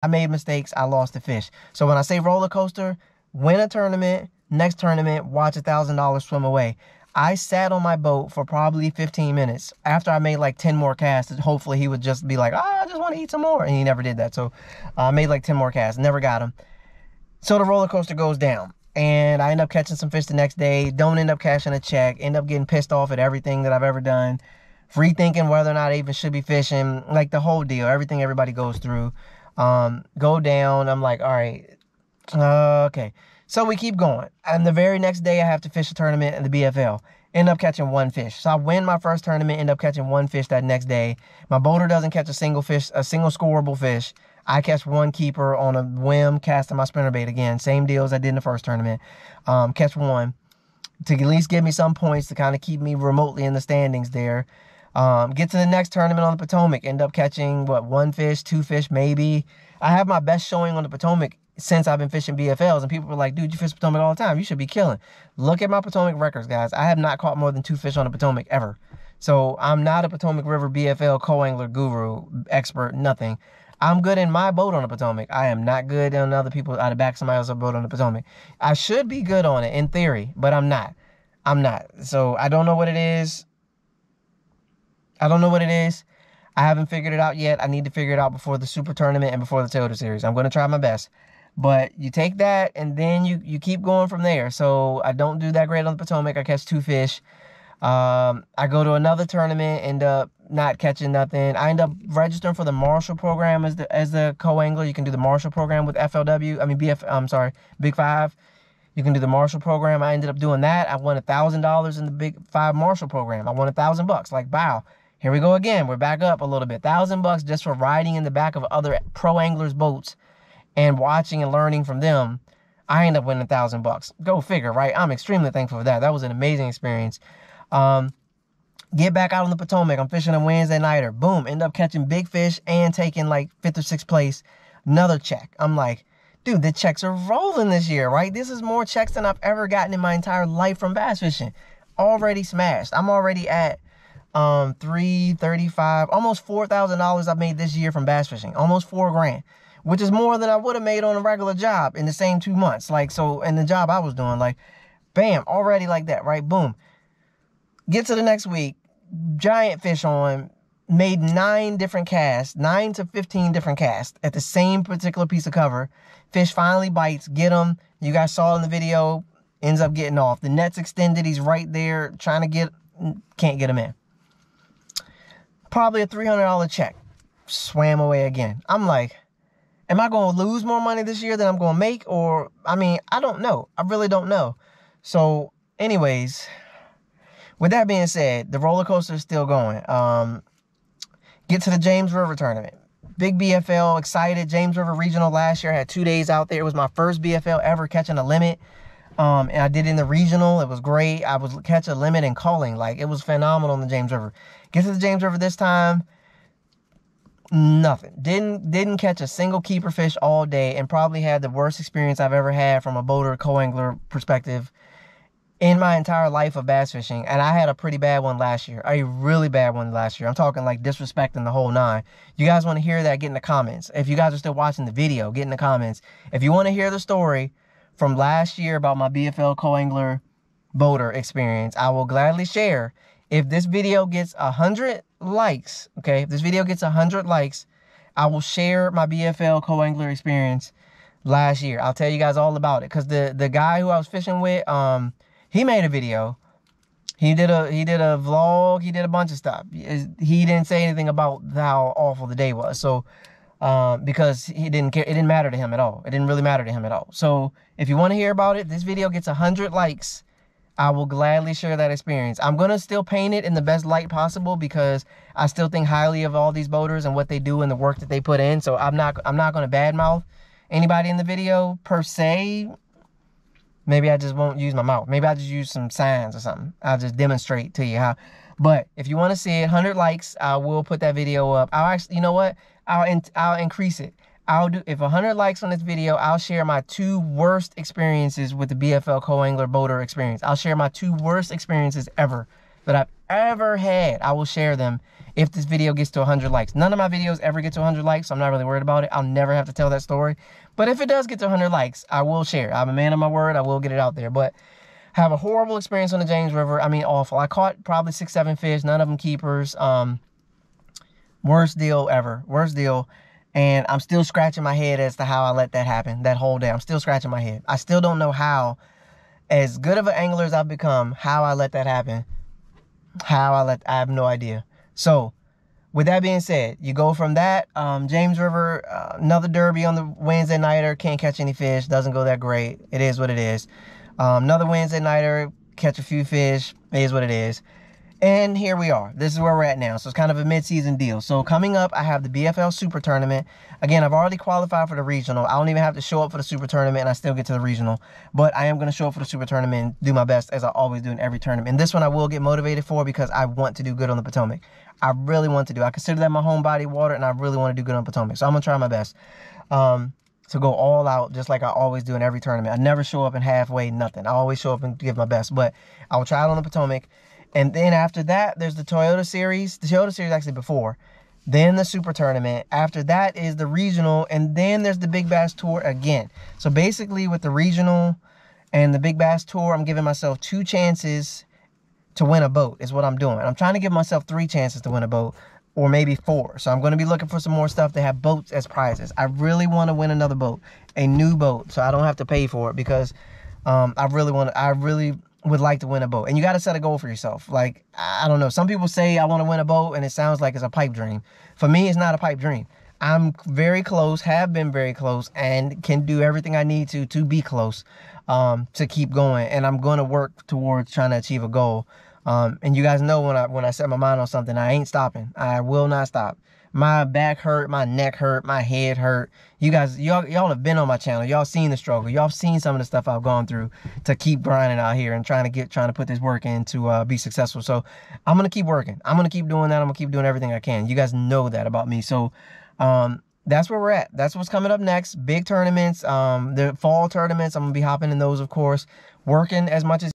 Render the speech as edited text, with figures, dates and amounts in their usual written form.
I made mistakes. I lost the fish. So when I say roller coaster, win a tournament, next tournament, watch $1,000 swim away. I sat on my boat for probably 15 minutes after I made like 10 more casts. Hopefully he would just be like, I just want to eat some more. And he never did that. So I made like 10 more casts. Never got him. So the roller coaster goes down. And I end up catching some fish the next day. Don't end up cashing a check. End up getting pissed off at everything that I've ever done. Rethinking whether or not I even should be fishing. Like the whole deal. Everything everybody goes through. Go down. I'm like, all right, okay. So we keep going. And the very next day I have to fish a tournament in the BFL. End up catching one fish. So I win my first tournament, end up catching one fish that next day. My boater doesn't catch a single fish, a single scoreable fish. I catch one keeper on a whim, casting my spinnerbait again. Same deal as I did in the first tournament. Catch one to at least give me some points to kind of keep me remotely in the standings there. Get to the next tournament on the Potomac. End up catching, what, one fish, two fish, maybe. I have my best showing on the Potomac since I've been fishing BFLs. And people were like, dude, you fish Potomac all the time. You should be killing. Look at my Potomac records, guys. I have not caught more than 2 fish on the Potomac ever. So I'm not a Potomac River BFL co-angler guru, expert, nothing. I'm good in my boat on the Potomac. I am not good on other people out of back somebody else's boat on the Potomac. I should be good on it in theory, but I'm not. I'm not. So I don't know what it is. I don't know what it is. I haven't figured it out yet. I need to figure it out before the Super Tournament and before the Toyota Series. I'm going to try my best. But you take that and then you keep going from there. So I don't do that great on the Potomac. I catch 2 fish. I go to another tournament, end up not catching nothing. I end up registering for the Marshall program as the co-angler. You can do the Marshall program with FLW. I mean, I'm sorry, Big 5. You can do the Marshall program. I ended up doing that. I won $1,000 in the Big 5 Marshall program. I won $1,000. Like, wow. Here we go again. We're back up a little bit. $1,000 just for riding in the back of other pro anglers' boats and watching and learning from them. I end up winning $1,000. Go figure, right? I'm extremely thankful for that. That was an amazing experience. Get back out on the Potomac. I'm fishing a Wednesday nighter. Boom. End up catching big fish and taking like 5th or 6th place. Another check. I'm like, dude, the checks are rolling this year, right? This is more checks than I've ever gotten in my entire life from bass fishing. Already smashed. I'm already at $335, almost $4,000 I've made this year from bass fishing. Almost $4 grand, which is more than I would have made on a regular job in the same 2 months. Like, so, in the job I was doing, like, bam, already like that, right? Boom. Get to the next week, giant fish on, made 9 different casts, 9 to 15 different casts at the same particular piece of cover. Fish finally bites, get him. You guys saw in the video, ends up getting off. The net's extended, he's right there, trying to get, can't get him in. Probably a $300 check. Swam away again. I'm like, am I going to lose more money this year than I'm going to make? Or, I mean, I don't know. I really don't know. So, anyways, with that being said, the roller coaster is still going. Get to the James River tournament. Big BFL, excited. James River Regional last year. I had 2 days out there. It was my first BFL ever catching a limit. And I did it in the regional. It was great. I would catch a limit and calling. Like, it was phenomenal in the James River. Get to the James River this time. Nothing. Didn't catch a single keeper fish all day, and probably had the worst experience I've ever had from a boater co-angler perspective in my entire life of bass fishing. And I had a pretty bad one last year. A really bad one last year. I'm talking like disrespecting the whole 9. You guys want to hear that, get in the comments. If you guys are still watching the video, get in the comments. If you want to hear the story from last year about my BFL co-angler boater experience, I will gladly share. If this video gets 100 likes, okay, if this video gets 100 likes, I will share my BFL co-angler experience last year. I'll tell you guys all about it. Because the guy who I was fishing with, he made a video. He did a vlog. He did a bunch of stuff. He didn't say anything about how awful the day was. So, because he didn't care. It didn't matter to him at all. It didn't really matter to him at all. So, if you want to hear about it, this video gets 100 likes, I will gladly share that experience. I'm going to still paint it in the best light possible because I still think highly of all these boaters and what they do and the work that they put in. So I'm not going to badmouth anybody in the video per se. Maybe I just won't use my mouth. Maybe I'll just use some signs or something. I'll just demonstrate to you how. But if you want to see it, 100 likes, I will put that video up. I'll actually, you know what? I'll increase it. If 100 likes on this video, I'll share my 2 worst experiences with the BFL co-angler boater experience. I'll share my 2 worst experiences ever that I've ever had, I will share them if this video gets to 100 likes. None of my videos ever get to 100 likes, so I'm not really worried about it. I'll never have to tell that story. But if it does get to 100 likes, I will share. I'm a man of my word. I will get it out there. But have a horrible experience on the James River. I mean, awful. I caught probably 6, 7 fish. None of them keepers. Worst deal ever. Worst deal. And I'm still scratching my head as to how I let that happen that whole day. I'm still scratching my head. I still don't know how, as good of an angler as I've become, how I let that happen. I have no idea. So, with that being said, you go from that, James River, another derby on the Wednesday nighter, can't catch any fish, doesn't go that great. It is what it is. Another Wednesday nighter, catch a few fish, it is what it is. And here we are. This is where we're at now. So it's kind of a mid-season deal. So coming up, I have the BFL Super Tournament. Again, I've already qualified for the regional. I don't even have to show up for the Super Tournament, and I still get to the regional. But I am going to show up for the Super Tournament and do my best, as I always do in every tournament. And this one I will get motivated for because I want to do good on the Potomac. I really want to do. I consider that my home body of water, and I really want to do good on Potomac. So I'm going to try my best to go all out, just like I always do in every tournament. I never show up in halfway, nothing. I always show up and give my best. But I will try it on the Potomac. And then after that, there's the Toyota Series. The Toyota Series actually before. Then the Super Tournament. After that is the regional. And then there's the Big Bass Tour again. So basically with the regional and the Big Bass Tour, I'm giving myself 2 chances to win a boat is what I'm doing. I'm trying to give myself 3 chances to win a boat, or maybe 4. So I'm going to be looking for some more stuff to have boats as prizes. I really want to win another boat, a new boat, so I don't have to pay for it, because I really would like to win a boat. And you got to set a goal for yourself. Like, I don't know. Some people say I want to win a boat and it sounds like it's a pipe dream. For me, it's not a pipe dream. I'm very close, have been very close, and can do everything I need to be close, to keep going. And I'm going to work towards trying to achieve a goal. And you guys know when I set my mind on something, I ain't stopping. I will not stop. My back hurt, my neck hurt, my head hurt. You guys, y'all have been on my channel. Y'all seen the struggle. Y'all seen some of the stuff I've gone through to keep grinding out here and trying to put this work in to be successful. So I'm gonna keep working. I'm gonna keep doing that. I'm gonna keep doing everything I can. You guys know that about me. So that's where we're at. That's what's coming up next. Big tournaments, the fall tournaments. I'm gonna be hopping in those, of course. Working as much as